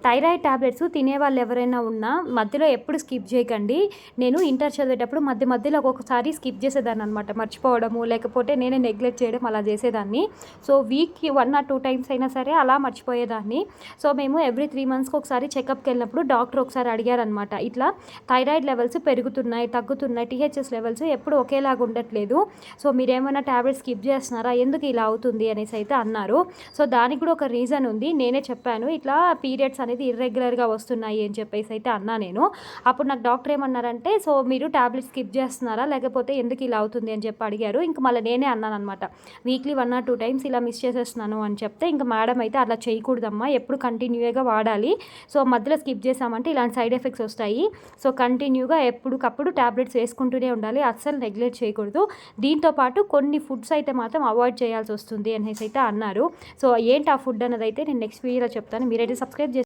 Thyroid tablets తినేవాళ్ళు ఎవరైనా ఉన్నా మధ్యలో ఎప్పుడు స్కిప్ చేయకండి. నేను ఇంటర్ చదివేటప్పుడు మధ్యలో ఒక్కొక్కసారి స్కిప్ చేసేదాన్ని అనమాట. మర్చిపోవడము, లేకపోతే నేనే నెగ్లెక్ట్ చేయడం అలా చేసేదాన్ని. సో వీక్‌కి 1 ఆర్ 2 టైమ్స్ అయినా సరే అలా మర్చిపోయేదాన్ని. సో మేము ఎవ్రీ 3 మంత్స్‌కి ఒకసారి చెకప్‌కి వెళ్ళినప్పుడు డాక్టర్ ఒకసారి అడిగారనమాట. ఇట్లా థైరాయిడ్ లెవెల్స్ పెరుగుతున్నాయి, తగ్గుతున్నాయి, టీహెచ్ఎస్ లెవెల్స్ ఎప్పుడు ఒకేలాగా ఉండట్లేదు. సో మీరేమైనా టాబ్లెట్స్ స్కిప్ చేస్తున్నారా? ఎందుకు ఇలా అవుతుంది అనేసి అయితే అన్నారు. సో దానికి కూడా ఒక రీజన్ ఉంది. నేనే చెప్పాను, ఇట్లా పీరియడ్స్ అనేది ఇర్రెగ్యులర్‌గా వస్తున్నాయి అని చెప్పేసి అయితే అన్నా నేను. అప్పుడు నాకు డాక్టర్ ఏమన్నారంటే, సో మీరు టాబ్లెట్స్ స్కిప్ చేస్తున్నారా? లేకపోతే ఎందుకు ఇలా అవుతుంది అని చెప్పి అడిగారు. ఇంక మళ్ళీ నేనే అన్నాననమాట. వీక్లీ 1 ఆర్ 2 టైమ్స్ ఇలా మిస్ చేసేస్తున్నాను అని చెప్తే, ఇంక మేడం అయితే అట్లా చేయకూడదమ్మా, ఎప్పుడు కంటిన్యూగా వాడాలి. సో మధ్యలో స్కిప్ చేసామంటే ఇలాంటి సైడ్ ఎఫెక్ట్స్ వస్తాయి. సో కంటిన్యూగా ఎప్పటికప్పుడు టాబ్లెట్స్ వేసుకుంటూనే ఉండాలి. అస్సలు నెగ్లెక్ట్ చేయకూడదు. దీంతో పాటు కొన్ని ఫుడ్స్ అయితే మాత్రం అవాయిడ్ చేయాల్సి వస్తుంది అనేసి అయితే అన్నారు. సో ఏంటి ఆ ఫుడ్ అన్నదైతే నేను నెక్స్ట్ వీడియోలో చెప్తాను. మీరైతే సబ్స్క్రైబ్